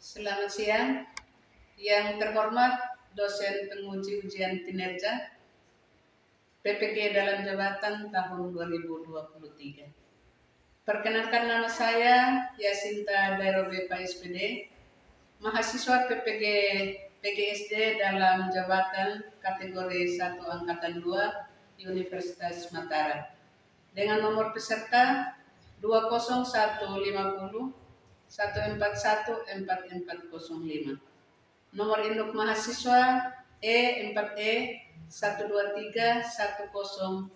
Selamat siang, yang terhormat dosen penguji ujian kinerja PPG dalam jabatan tahun 2023. Perkenalkan, nama saya Yasinta Dairobe SPD, mahasiswa PPG PGSD dalam jabatan kategori 1 Angkatan 2 Universitas Mataram. Dengan nomor peserta 20150 1414405. Nomor induk mahasiswa E4E 123 10751.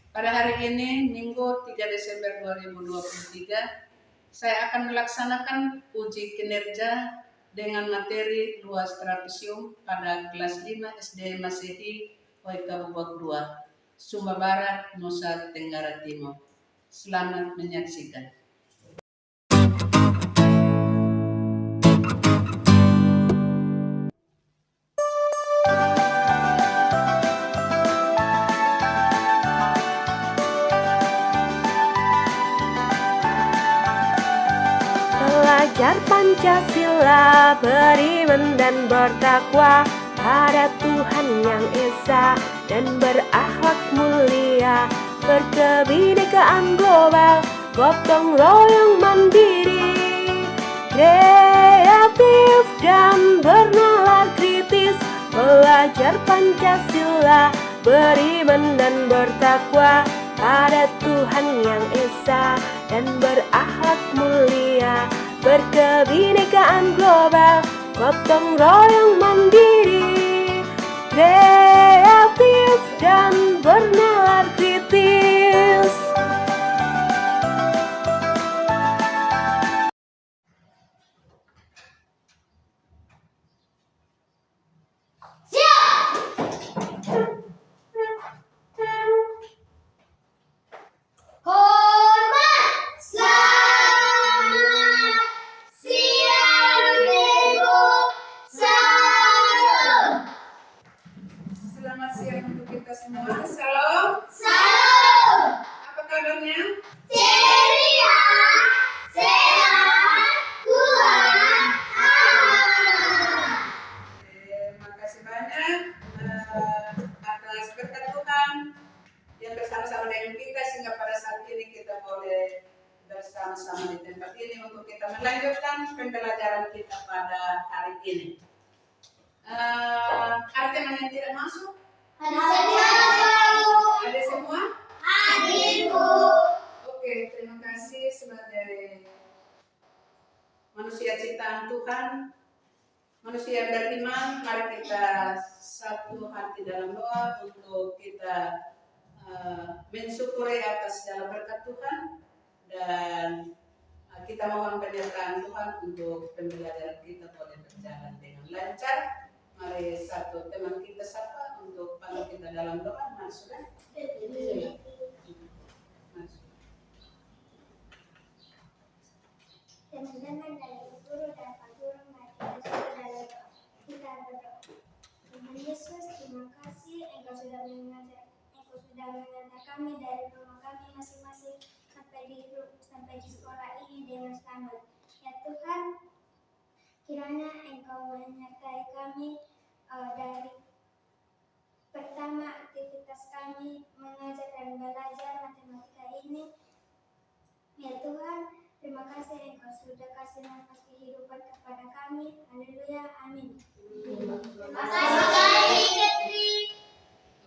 Pada hari ini, Minggu 3 Desember 2023, saya akan melaksanakan uji kinerja dengan materi luas trapesium pada kelas 5 SD Masehi Oika Bubak 2, Sumba Barat, Nusa Tenggara Timur. Selamat menyaksikan. Belajar Pancasila, beriman dan bertakwa pada Tuhan Yang Esa dan berakhlak mulia, berkebinekaan global, gotong royong mandiri, kreatif dan bernalar kritis. Belajar Pancasila, beriman dan bertakwa pada Tuhan Yang Esa dan berakhlak mulia, berkebinekaan global, gotong royong mandiri, kreatif dan bernalar kritis. Selamat siang untuk kita semua. Salam. Apa kabarnya? Ceria, sehat, kuat, aman. Terima kasih banyak atas berkat Tuhan yang bersama-sama dengan kita, sehingga pada saat ini kita boleh bersama-sama di tempat ini untuk kita melanjutkan pembelajaran kita pada hari ini. Ada teman yang tidak masuk? Ada semua? Hadir, Bu. Oke, terima kasih. Sebagai manusia ciptaan Tuhan, manusia yang beriman, mari kita satu hati dalam doa untuk kita mensyukuri atas segala berkat Tuhan, dan kita mohon penyertaan Tuhan untuk pembelajaran kita boleh berjalan dengan lancar. Mari satu teman kita sapa untuk panggil kita dalam doa. Mari sudah. Teman-teman dari guru dan Pak Guru, mari kita berdoa. Tuhan Yesus, terima kasih Engkau sudah mengajar kami dari rumah kami masing-masing sampai di sekolah ini dengan selamat. Ya Tuhan, kiranya Engkau menyertai kami dari pertama aktivitas kami mengajar dan belajar matematika ini. Ya Tuhan, terima kasih Engkau sudah kasih nafas kehidupan kepada kami. Haleluya, amin. Terima kasih Ketri.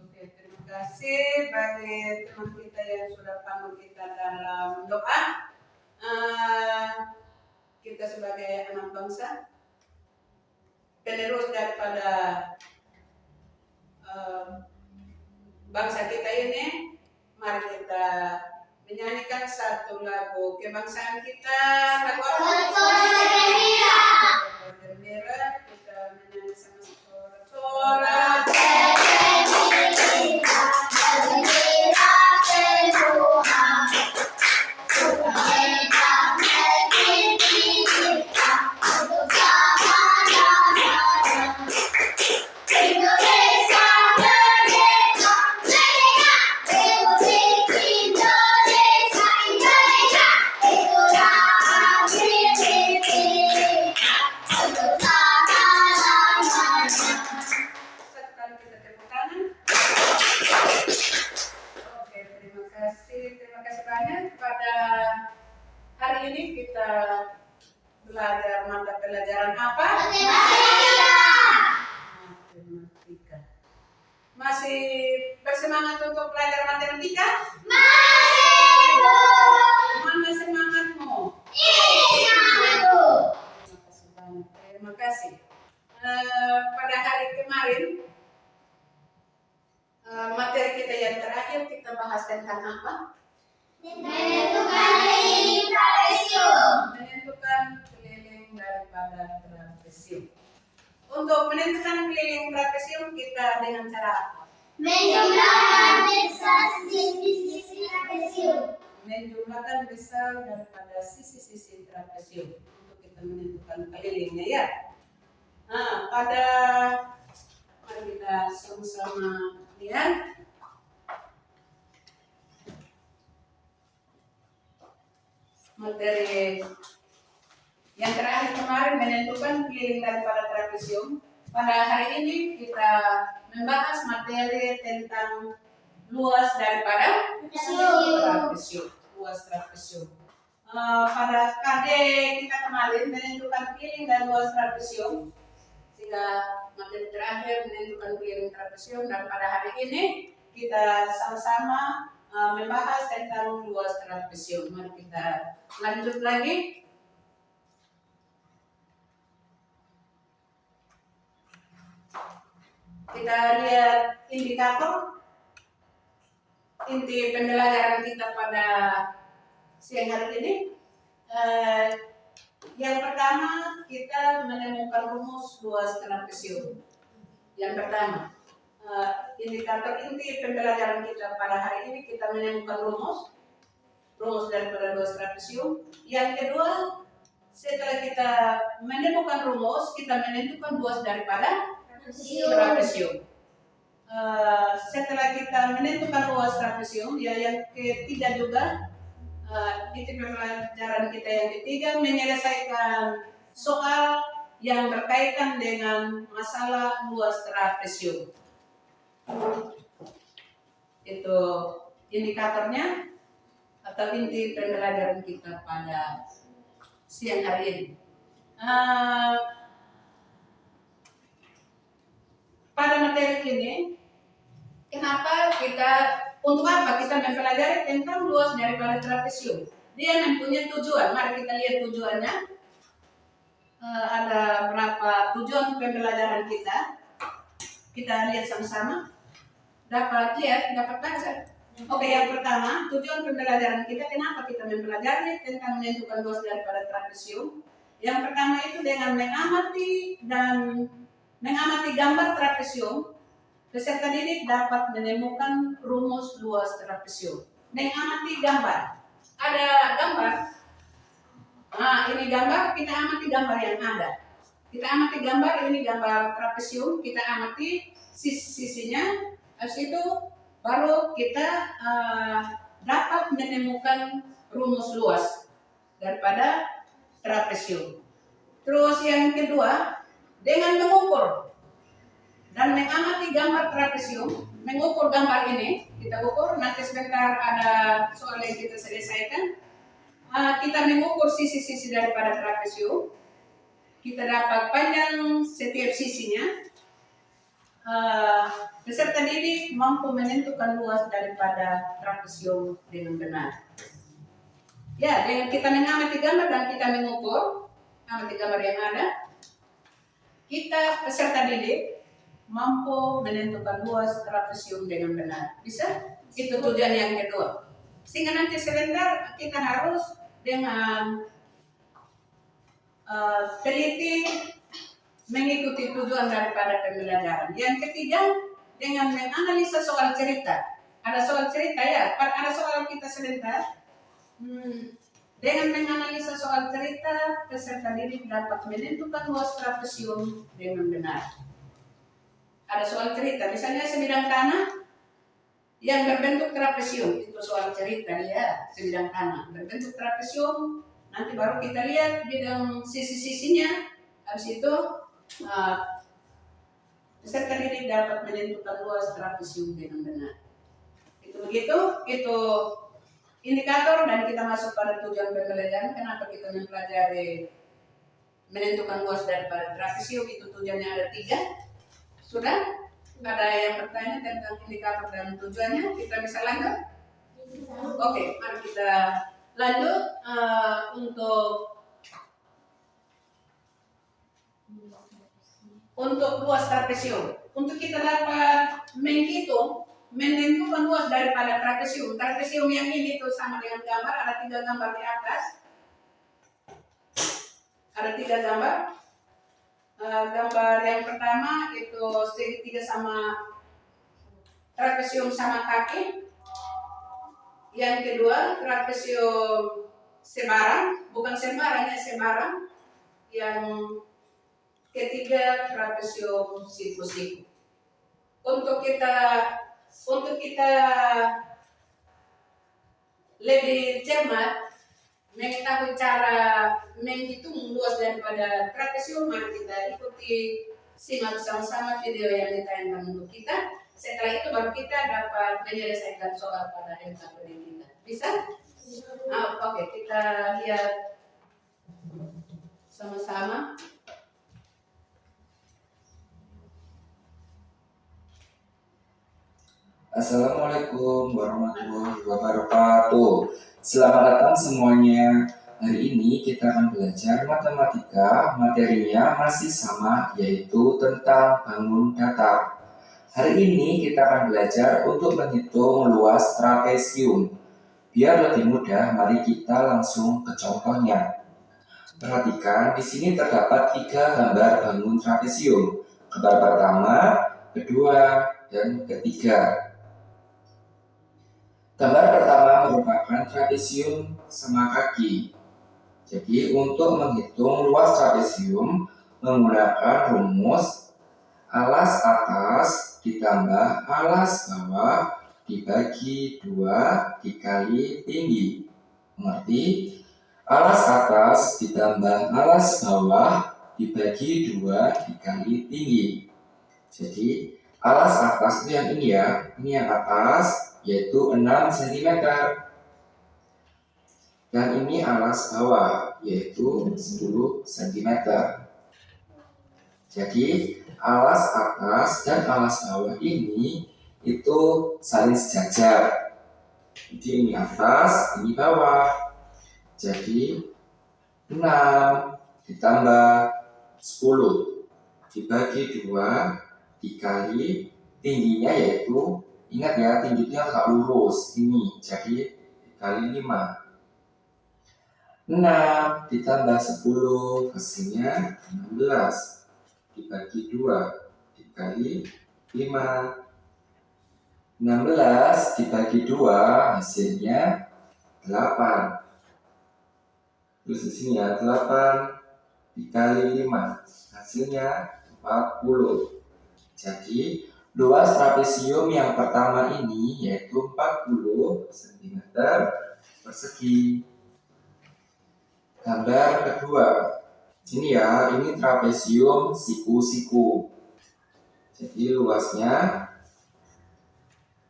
Oke, terima kasih bagi teman kita yang sudah panggil kita dalam doa. Kita sebagai anak bangsa, penerus daripada bangsa kita ini, mari kita menyanyikan satu lagu kebangsaan kita. Lagu apa? Berbendera. Kita menyanyi sama suara. Indonesia, Indonesia, itulah kita belajar mata pelajaran apa? Matematika. Masih bersemangat untuk belajar matematika? Mana semangatmu? Makasih banyak. Terima kasih. Pada hari kemarin materi kita yang terakhir kita bahas tentang apa? Menentukan keliling trapesium. Menentukan keliling daripada trapesium. Untuk menentukan keliling trapesium kita dengan cara apa? Menjumlahkan besar sisi-sisi trapesium. Menjumlahkan besar daripada sisi-sisi trapesium untuk kita menentukan kelilingnya ya. Nah, mari kita sama-sama lihat. Materi yang terakhir kemarin menentukan keliling daripada trapesium. Pada hari ini kita membahas materi tentang luas daripada trapesium. Luas trapesium. Pada KD kita kemarin menentukan keliling dan luas trapesium. Sehingga materi terakhir menentukan keliling trapesium, dan pada hari ini kita sama-sama membahas tentang luas trapesium. Mari kita lanjut lagi. Kita lihat indikator inti pembelajaran kita pada siang hari ini. Yang pertama kita menemukan rumus luas trapesium. Yang pertama indikator inti pembelajaran kita pada hari ini kita menemukan rumus daripada luas trapesium. Yang kedua, setelah kita menemukan rumus, kita menentukan luas daripada trapesium. Setelah kita menentukan luas trapesium, ya yang ketiga juga inti pembelajaran kita yang ketiga menyelesaikan soal yang berkaitan dengan masalah luas trapesium. Itu indikatornya atau inti pembelajaran kita pada siang hari ini. Pada materi ini, untuk apa kita mempelajari tentang luas daripada trapesium? Dia mempunyai tujuan. Mari kita lihat tujuannya. Ada berapa tujuan pembelajaran kita? Kita lihat sama-sama. Dapat baca. Oke, yang pertama, tujuan pembelajaran kita, kenapa kita mempelajari tentang menentukan luas daripada trapesium? Yang pertama itu dengan mengamati gambar trapesium, peserta didik dapat menemukan rumus luas trapesium. Mengamati gambar. Ada gambar. Nah, ini gambar, kita amati gambar yang ada. Kita amati gambar, ini gambar trapesium, kita amati sisi-sisinya. Habis itu baru kita dapat menemukan rumus luas daripada trapesium. Terus yang kedua, dengan mengukur dan mengamati gambar trapesium, mengukur gambar ini, kita ukur, nanti sebentar ada soal yang kita selesaikan. Kita mengukur sisi-sisi daripada trapesium, kita dapat panjang setiap sisinya. Peserta didik mampu menentukan luas daripada trapesium dengan benar. Ya, dengan kita mengamati gambar dan kita mengukur, amati gambar yang ada, kita peserta didik mampu menentukan luas trapesium dengan benar. Bisa? Itu tujuan yang kedua. Sehingga nanti sebentar kita harus dengan teliti mengikuti tujuan daripada pembelajaran. Yang ketiga, dengan menganalisa soal cerita. Ada soal cerita ya, ada soal kita sebentar. Dengan menganalisa soal cerita, peserta didik dapat menentukan luas trapesium dengan benar. Ada soal cerita, misalnya sebidang tanah yang berbentuk trapesium, itu soal cerita ya, sebidang tanah berbentuk trapesium. Nanti baru kita lihat bidang sisi-sisinya. Habis itu peserta didik dapat menentukan luas trapesium dengan benar. Itu begitu, itu indikator dan kita masuk pada tujuan pembelajaran. Kenapa kita mempelajari menentukan luas daripada trapesium? Itu tujuannya ada 3. Sudah? Ada yang bertanya tentang indikator dan tujuannya? Kita bisa lanjut? Oke, mari kita lanjut untuk luas trapesium. Untuk kita dapat menghitung, menentukan luas daripada trapesium. Trapesium yang ini itu sama dengan gambar, ada 3 gambar di atas. Ada 3 gambar. Gambar yang pertama itu segitiga sama trapesium sama kaki. Yang kedua trapesium sebarang, bukan sembarang ya, sebarang. Yang ketiga trapesium siku-siku. Untuk kita lebih cermat mengetahui cara menghitung luas daripada trapesium, mari kita ikuti simak sama-sama video yang ditayangkan untuk kita. Setelah itu baru kita dapat menyelesaikan soal pada MKPD kita. Bisa? Oke, kita lihat sama-sama. Assalamualaikum warahmatullahi wabarakatuh. Selamat datang semuanya. Hari ini kita akan belajar matematika. Materinya masih sama, yaitu tentang bangun datar. Hari ini kita akan belajar untuk menghitung luas trapesium. Biar lebih mudah, mari kita langsung ke contohnya. Perhatikan, di sini terdapat 3 gambar bangun trapesium. Gambar pertama, kedua, dan ketiga. Gambar pertama merupakan trapesium sama kaki. Jadi untuk menghitung luas trapesium menggunakan rumus alas atas ditambah alas bawah dibagi 2 dikali tinggi. Mengerti? Alas atas ditambah alas bawah dibagi 2 dikali tinggi. Jadi alas atas itu yang ini ya, ini yang atas, yaitu 6 cm. Dan ini alas bawah, yaitu 10 cm. Jadi alas atas dan alas bawah ini itu saling sejajar. Jadi ini atas, ini bawah. Jadi 6 ditambah 10 dibagi 2 dikali tingginya, yaitu ingat ya, tingginya agak lurus ini, jadi dikali 5. 6 ditambah 10 hasilnya 16 dibagi 2 dikali 5. 16 dibagi 2 hasilnya 8. Terus di sini ya, 8 dikali 5 hasilnya 40. Jadi luas trapesium yang pertama ini yaitu 40 cm persegi. Gambar kedua, ini ya, ini trapesium siku-siku. Jadi luasnya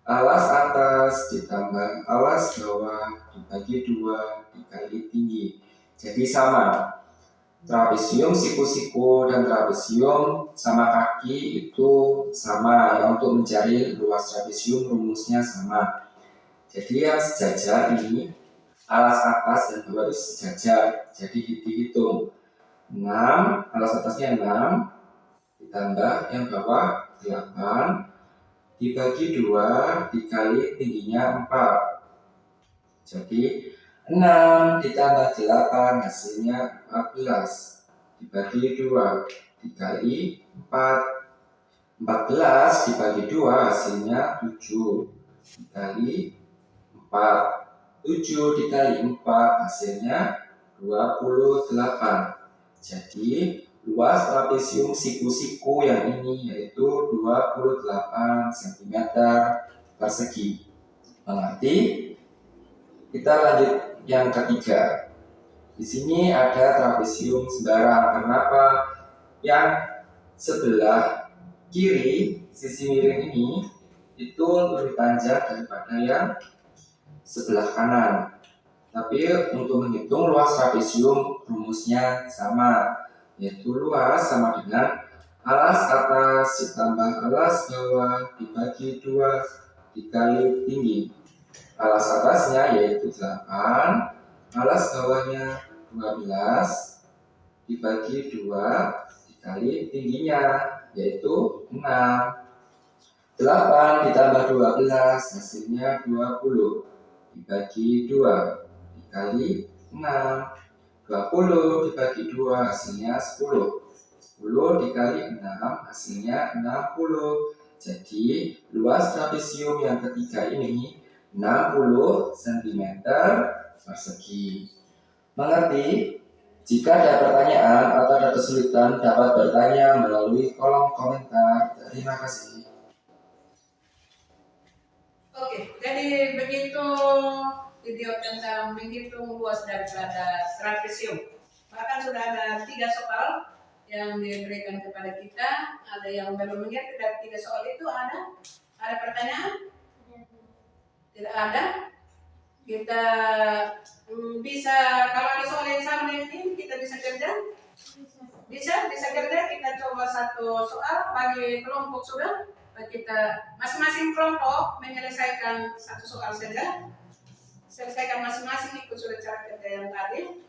alas atas ditambah alas bawah dibagi 2 dikali tinggi. Jadi sama, trapesium siku-siku dan trapesium sama kaki itu sama ya. Untuk mencari luas trapesium rumusnya sama. Jadi yang sejajar ini alas atas dan bawah itu sejajar. Jadi dihitung 6, alas atasnya 6 ditambah yang bawah 8 dibagi 2 dikali tingginya 4. Jadi 6 ditambah 8 hasilnya 14 dibagi 2 dikali 4. 14 dibagi 2 hasilnya 7 dikali 4. 7 dikali 4 hasilnya 28. Jadi luas trapesium siku-siku yang ini yaitu 28 cm persegi. Mengerti? Kita lanjut yang ketiga. Di sini ada trapesium sebarang. Kenapa? Yang sebelah kiri sisi miring ini itu lebih panjang daripada yang sebelah kanan. Tapi untuk menghitung luas trapesium rumusnya sama, yaitu luas sama dengan alas atas ditambah alas bawah dibagi 2 dikali tinggi. Alas atasnya yaitu 8, alas bawahnya 12 dibagi 2 dikali tingginya yaitu 6. 8 ditambah 12 hasilnya 20 dibagi 2 dikali 6. 20 dibagi 2 hasilnya 10. 10 dikali 6 hasilnya 60. Jadi luas trapesium yang ketiga ini 60 cm persegi. Mengerti? Jika ada pertanyaan atau ada kesulitan dapat bertanya melalui kolom komentar. Terima kasih. Oke, jadi begitu video tentang menghitung luas daripada trapesium. Bahkan sudah ada 3 soal yang diberikan kepada kita. Ada yang belum mengerti dari 3 soal itu ada pertanyaan? Tidak ada. Kita bisa, kalau ada soal yang sama ini kita bisa kerja? Bisa kerja. Kita coba satu soal bagi kelompok sudah. Kita masing-masing kelompok menyelesaikan satu soal saja. Selesaikan masing-masing ikut sudah cara kerja yang tadi.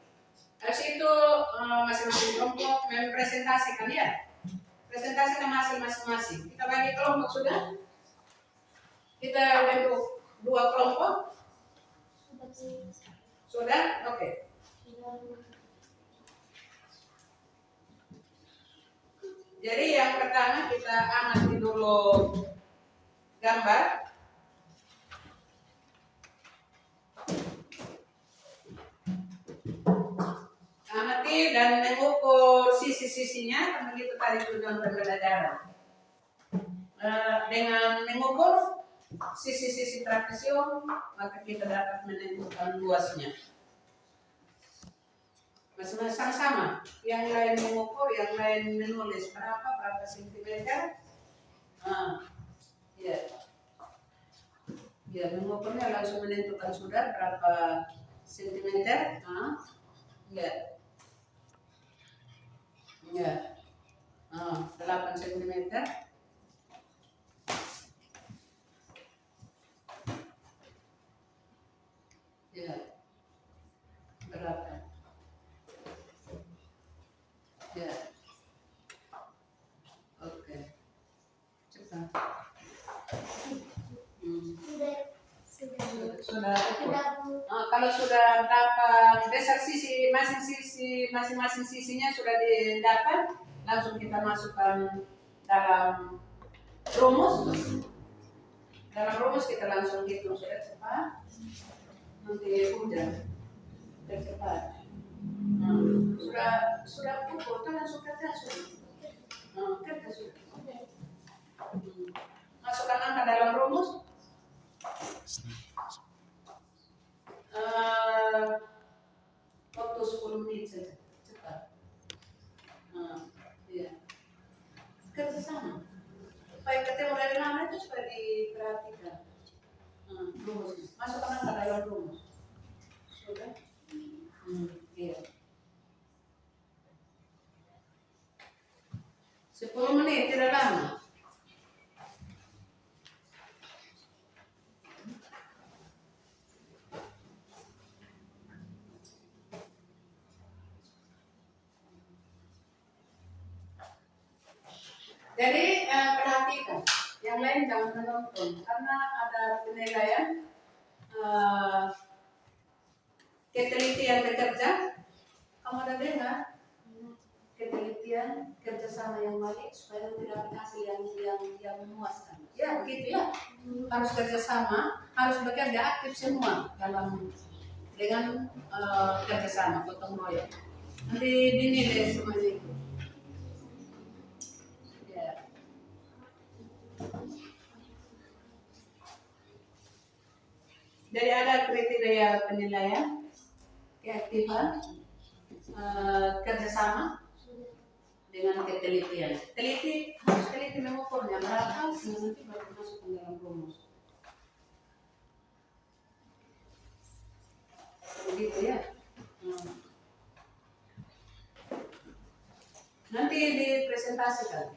Habis itu masing-masing kelompok mempresentasikan ya. Presentasikan hasil masing-masing. Kita bagi kelompok sudah. Kita bentuk 2 kelompok. Sudah? Oke. Jadi yang pertama kita amati dulu gambar. Amati dan mengukur sisi-sisinya, begitu tadi tujuan pembelajaran. Dengan mengukur sisi-sisi trapesium, maka kita dapat menentukan luasnya. Masing-masing sama. Yang lain mengukur, yang lain menulis berapa sentimeter. Ya, mengukurnya langsung menentukan sudah berapa sentimeter. Ya. 8 sentimeter. Ya, berapa? Ya, oke, cepat. Sudah. Kalau sudah dapat dasar masing-masing sisinya sudah didapat, langsung kita masukkan dalam rumus. Dalam rumus kita langsung hitung sudah cepat. Nanti hujan cepat. Sudah pukul kan langsung kerja sudah. Kerja sudah. Masukkan angka dalam rumus. Waktu 10 menit saja cepat. Iya. Kerja sama. Supaya ketemu dari mana itu supaya diperhatikan. Rumus. Masukkan angka dalam rumus. Sudah? Iya. 10 menit tidak lama. Jadi perhatikan, yang lain jangan menonton karena ada penilaian ketelitian bekerja. Kamu ada dengar? Ketelitian kerjasama yang baik supaya tidak hasil yang memuaskan. Ya begitu ya. Harus kerjasama, harus bekerja aktif semua dengan kerjasama gotong royong. Nanti dinilai semuanya itu. Jadi ada kriteria penilaian, keaktifan, kerjasama dengan ketelitian. Harus teliti mengukurnya berapa, nanti baru masuk ke dalam rumus. begitu ya. Nanti dipresentasikan.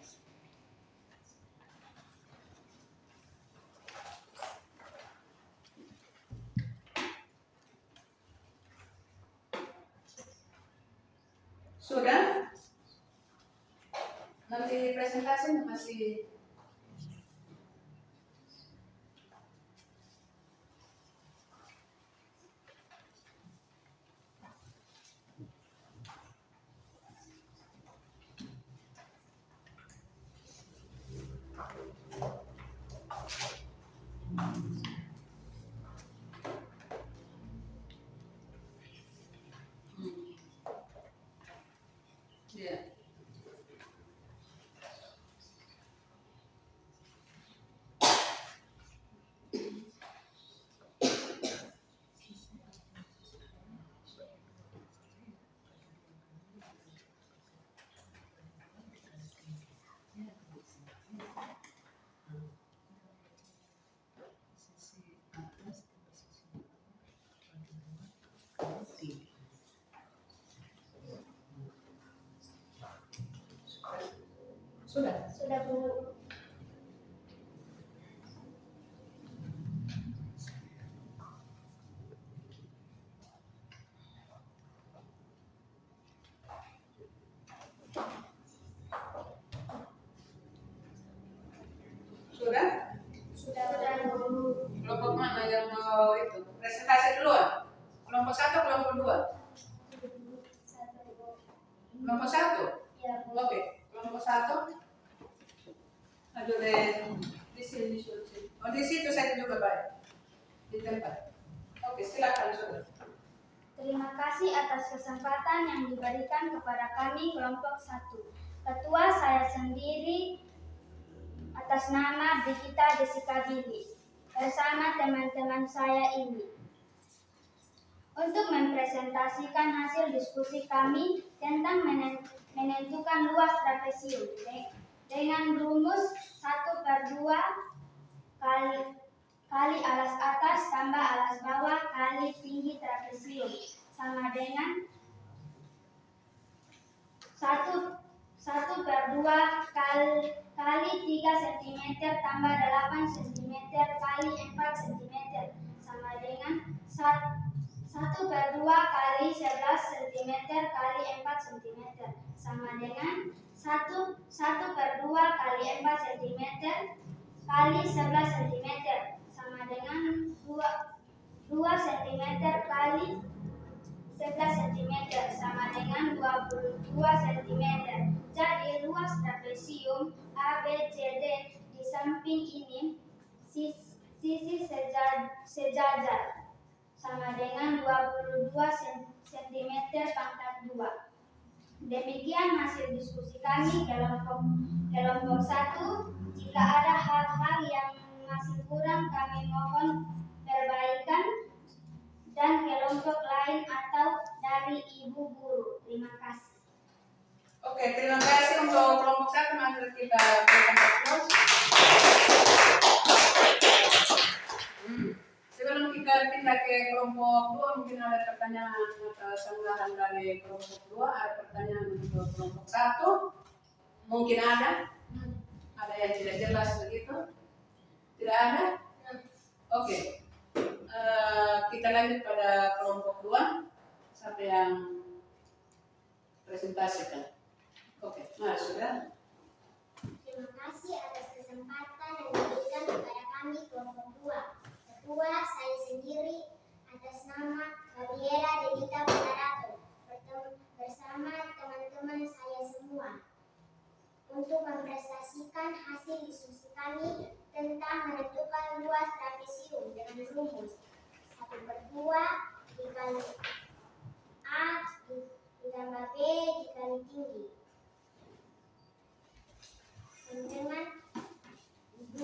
Sudah? Nanti presentasi masih ya. Sudah. Sudah Bu. Sudah? Sudah Bu. Kelompok mana yang mau itu? Presentasi duluan. Kelompok 1, kelompok 2. Satu Bu. Kelompok 1. Ya Bu. Oke, kelompok 1. Aduh di sini. Oh di situ saya juga baik. Di tempat. Oke, silakan sudah. Terima kasih atas kesempatan yang diberikan kepada kami kelompok 1. Ketua saya sendiri atas nama Brigita Jessica Billy bersama teman-teman saya ini untuk mempresentasikan hasil diskusi kami tentang menentukan luas trapesium dengan rumus 1/2 kali alas atas tambah alas bawah kali tinggi trapesium sama dengan 1/2 kali 3 cm tambah 8 cm kali 4 cm sama dengan 1/2 kali 11 cm kali 4 cm sama dengan 1/2 kali 4 cm kali 11 cm sama dengan 2 cm kali 11 cm sama dengan 22 cm. Jadi luas trapesium ABCD di samping ini sisi sejajar sama dengan 22 cm pangkat 2. Demikian hasil diskusi kami kelompok 1. Jika ada hal-hal yang masih kurang kami mohon perbaikan dan kelompok lain atau dari ibu guru. Terima kasih. Oke, terima kasih untuk kelompok 1. Mari kita berikan aplaus. Sebelum kita pindah ke kelompok 2, mungkin ada pertanyaan atau sanggahan dari kelompok 2. Ada pertanyaan untuk kelompok 1? Mungkin ada? Ada yang tidak jelas begitu? Tidak ada? Oke. Kita lanjut pada kelompok 2. Siapa yang presentasikan? Oke, mari sudah. Terima kasih atas kesempatan yang diberikan kepada kami kelompok 2. Ketua saya sendiri atas nama Gabriela Dedita Putarato bersama teman-teman saya semua untuk mempresentasikan hasil diskusi kami tentang menentukan luas trapesium dengan rumus 1/2 dikali A ditambah B dikali tinggi dengan 2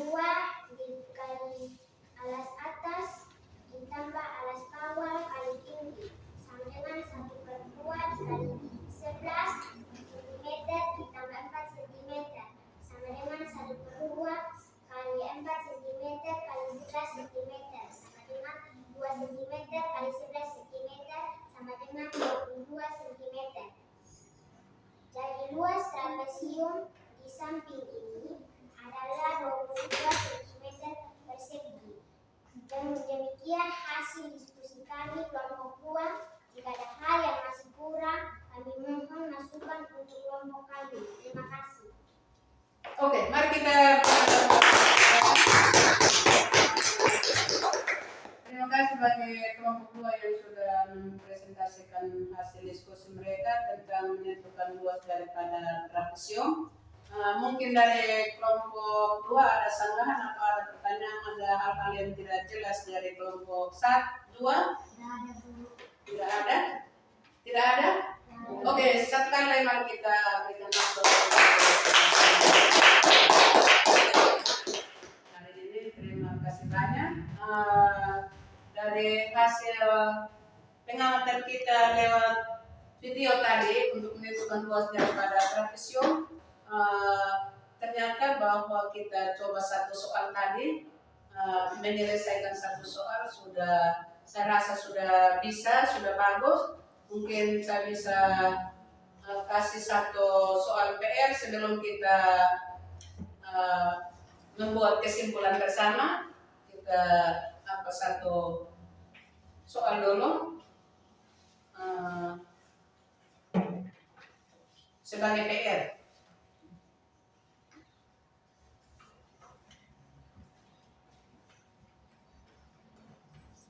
dikali alas atas ditambah alas bawah kali tinggi sama dengan 1/2 dikali 11 cm ditambah 4 cm sama dengan 1/2 kali 4 cm kali 11 cm sama dengan 2 cm kali 11 cm Luas trapesium di samping ini adalah 22 cm persegi. Dan demikian hasil diskusi kami kelompok 2. Jika ada hal yang masih kurang, kami mohon masukan untuk kelompok kami. Terima kasih. Oke, mari kita terima kasih bagi kelompok 2 yang sudah mempresentasikan hasil diskusi mereka tentang menentukan luas daripada trapesium. Mungkin dari kelompok 2 ada sanggahan atau ada pertanyaan, ada hal-hal yang tidak jelas dari kelompok 1, 2? Tidak ada? Tidak ada? Oke, satu kali lagi mari kita berikan waktu. Hari ini terima kasih banyak. Dari hasil pengamatan kita lewat video tadi untuk menentukan luas daripada trapesium, ternyata bahwa kita coba satu soal tadi, menyelesaikan satu soal sudah, saya rasa sudah bisa, sudah bagus. Mungkin saya bisa kasih satu soal PR sebelum kita membuat kesimpulan bersama. Kita satu soal dulu sebagai PR.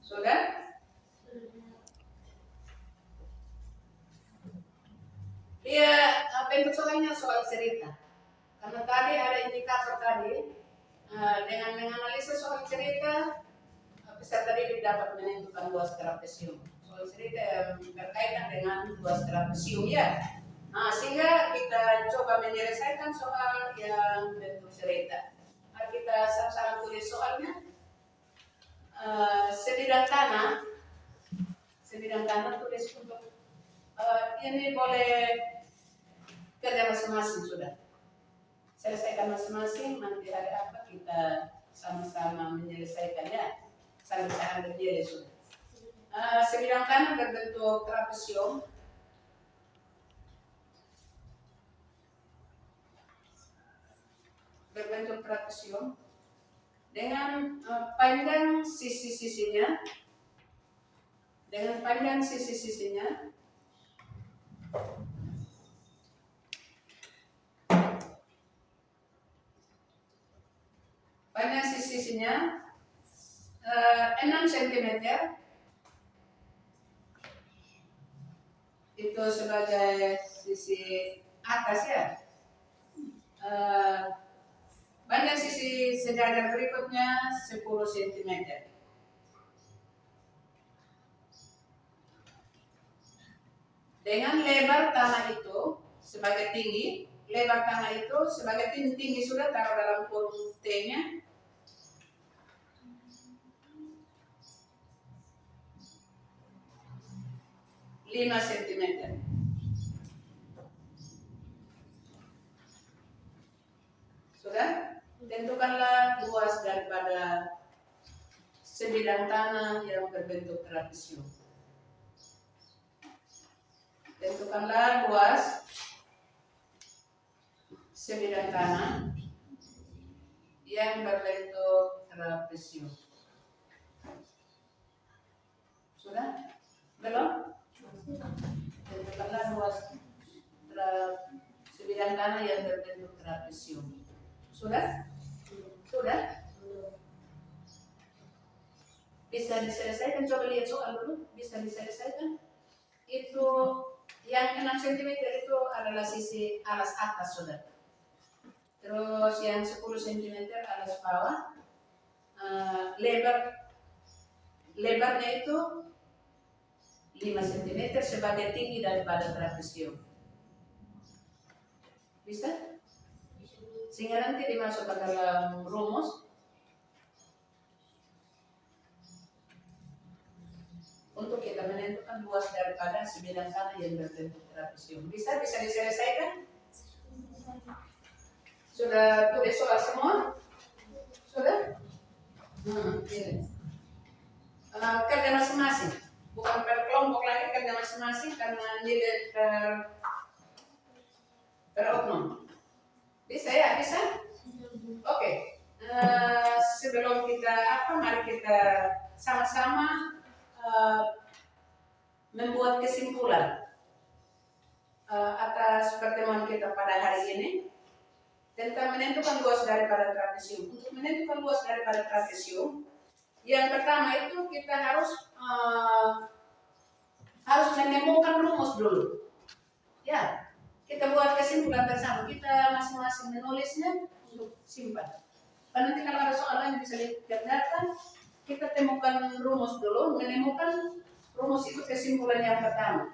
Sudah? Dia bentuk soalnya soal cerita. Karena tadi ada indikator tadi, dengan menganalisa soal cerita, peserta didik dapat menentukan luas trapesium. Soal cerita yang berkaitan dengan luas trapesium ya. Sehingga kita coba menyelesaikan soal yang bentuk cerita. Mari kita sama-sama tulis soalnya. Sebidang tanah tulis untuk ini boleh kerja masing-masing sudah. Selesaikan masing-masing, nanti ada apa kita sama-sama menyelesaikan ya. Saya bisa ambil dia sudah. Sebidang tanah berbentuk trapesium. Berbentuk trapesium dengan panjang sisi-sisinya. Dengan panjang sisi-sisinya. Panjang sisi-sisinya 6 cm. Itu sebagai sisi atas ya. Panjang sisi sejajar berikutnya 10 cm. Dengan lebar tanah itu sebagai tinggi, lebar tanah itu sebagai tinggi sudah taruh dalam kurung T-nya. (5 cm). Sudah? Tentukanlah luas daripada sebidang tanah yang berbentuk trapesium. Tentukanlah luas sebidang tanah yang berbentuk trapesium. Sudah? Belum? Tentukanlah luas sebidang tanah yang berbentuk trapesium. Sudah? Sudah? Bisa diselesaikan? Coba lihat soal dulu. Bisa diselesaikan? Itu yang 6 cm itu adalah sisi alas atas, sudah. Terus yang 10 cm alas bawah. Lebarnya itu 5 cm sebagai tinggi daripada trapesium. Bisa? Sehingga nanti dimasukkan dalam rumus untuk kita menentukan luas daripada sebidang tanah yang berbentuk trapesium. Bisa diselesaikan? Sudah tulis soal semua? Sudah? Ini. Kerja masing-masing, bukan per kelompok lagi, kerja masing-masing karena nilai per kita sama-sama membuat kesimpulan atas pertemuan kita pada hari ini tentang menentukan luas daripada trapesium. Untuk menentukan luas daripada trapesium, yang pertama itu kita harus menemukan rumus dulu. Ya, kita buat kesimpulan bersama. Kita masing-masing menulisnya untuk simpan. Nanti kalau ada soalan yang bisa dikerjakan, kita temukan rumus dulu, menemukan rumus itu kesimpulan yang pertama.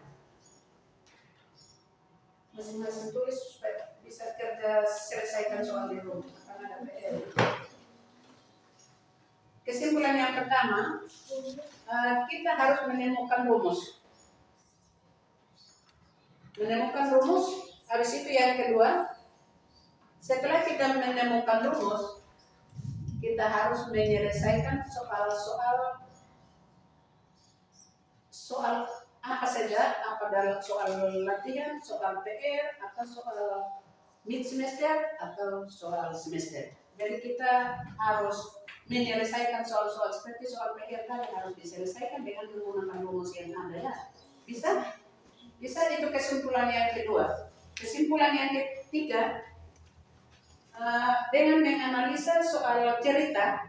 Masing-masing tulis supaya bisa kerja selesaikan soal di rumah. Karena ada PR. Kesimpulan yang pertama, kita harus menemukan rumus. Menemukan rumus, habis itu yang kedua, setelah kita menemukan rumus, kita harus menyelesaikan soal apa saja, apa dalam soal latihan, soal PR, atau soal mid semester, atau soal semester. Jadi kita harus menyelesaikan soal-soal seperti soal PR tadi harus diselesaikan dengan menggunakan rumus yang ada ya. Bisa? Bisa, itu kesimpulan yang kedua. Kesimpulan yang ketiga, dengan menganalisa soal cerita,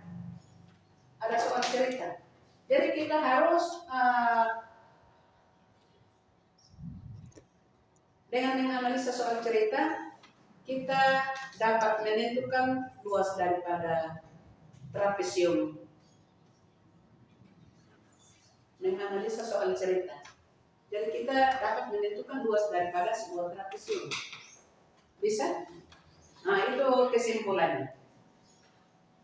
ada soal cerita. Jadi kita harus dengan menganalisa soal cerita, kita dapat menentukan luas daripada trapesium. Menganalisa soal cerita. Jadi kita dapat menentukan luas daripada sebuah trapesium. Bisa? Nah, itu kesimpulannya.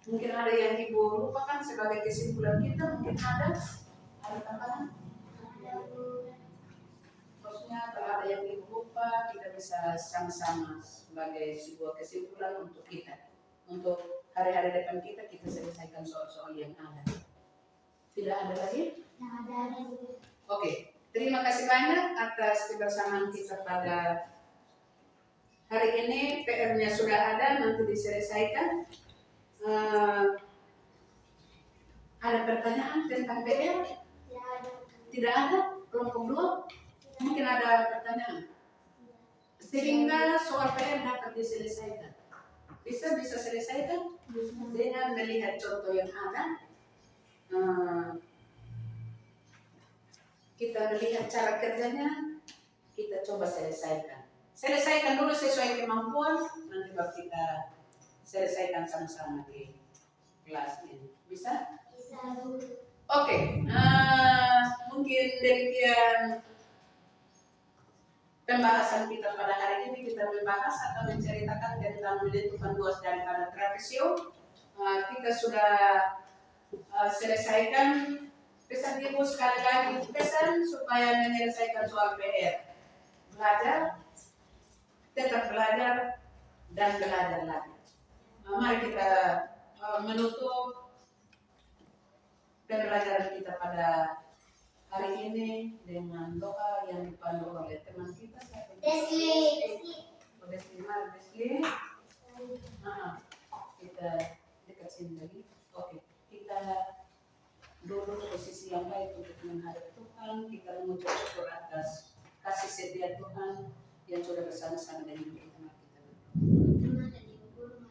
Mungkin ada yang ibu lupakan sebagai kesimpulan kita, mungkin ada tambahan? Maksudnya kalau ada yang ibu lupa, kita bisa sama-sama sebagai sebuah kesimpulan untuk kita. Untuk hari-hari depan kita selesaikan soal-soal yang ada. Tidak ada lagi? Tidak ada. Oke. Terima kasih banyak atas kebersamaan kita pada hari ini. PR-nya sudah ada, nanti diselesaikan. Ada pertanyaan tentang PR? Tidak ada? Kelompok 2? Mungkin ada pertanyaan. Sehingga soal PR dapat diselesaikan. Bisa selesaikan? Dengan melihat contoh yang ada. Kita melihat cara kerjanya, kita coba selesaikan. Selesaikan dulu sesuai kemampuan, nanti baru kita selesaikan sama-sama di kelas ini. Bisa? Bisa. Oke, mungkin demikian pembahasan kita pada hari ini. Kita membahas atau menceritakan tentang menentukan luas daripada trapesium. Kita sudah selesaikan. Pesan ibu sekali lagi, pesan supaya menyelesaikan soal PR. Belajar, tetap belajar, dan belajar lagi. Mari kita menutup pembelajaran kita pada hari ini dengan doa yang dipandu oleh teman kita. Desli. Kita dekat sini lagi. Oke, kita duduk posisi yang baik untuk menghadap Tuhan. Kita mengucap syukur atas kasih setia Tuhan yang sudah bersama-sama dengan kita. Teman-teman dan ibu guru,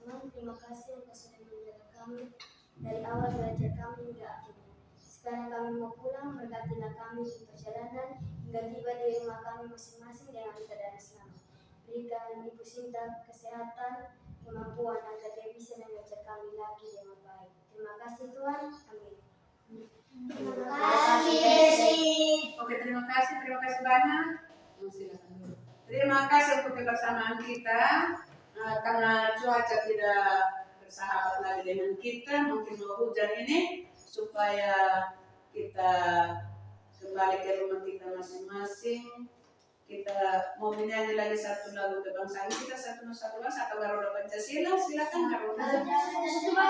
Tuhan, terima kasih Engkau sudah menjaga kami dari awal belajar kami hingga akhirnya. Sekarang kami mau pulang, berkatilah kami di perjalanan hingga tiba di rumah kami masing-masing dengan keadaan selamat. Berikan Ibu Sinta kesehatan, kemampuan agar dia bisa mengajar kami lagi dengan baik. Terima kasih Tuhan. Amin. Terima kasih Desi. Oke, terima kasih banyak. Terima kasih untuk kebersamaan kita. Karena cuaca tidak bersahabat lagi dengan kita, mungkin mau hujan ini, supaya kita kembali ke rumah kita masing-masing. Kita mau menyanyi lagi satu lagu kebangsaan kita, satu Nusa Bangsa atau Garuda Pancasila. Silakan Garuda Pancasila.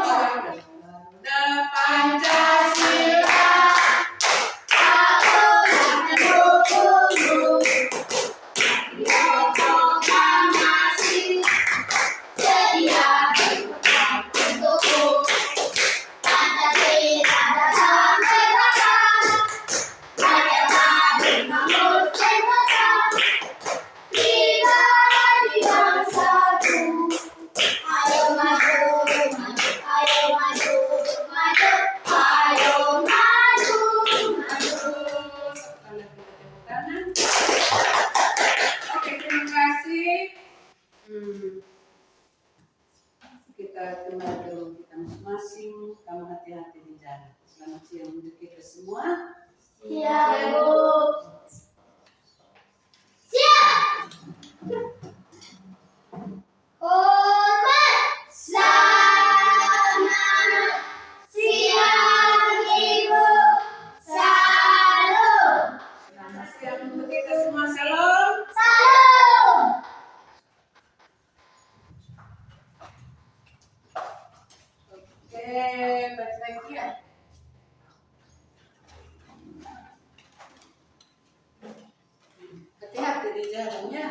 Kita kembali ke rumah kita masing-masing. Kamu hati-hati di jalan. Selamat siang untuk kita semua. Siap, Bu. Siap. Hormat. Selamat siang, Ibu. Salam. Selamat siang untuk kita semua. Salam. Salam. Oke, balik lagi ya. Hati-hati di jalannya.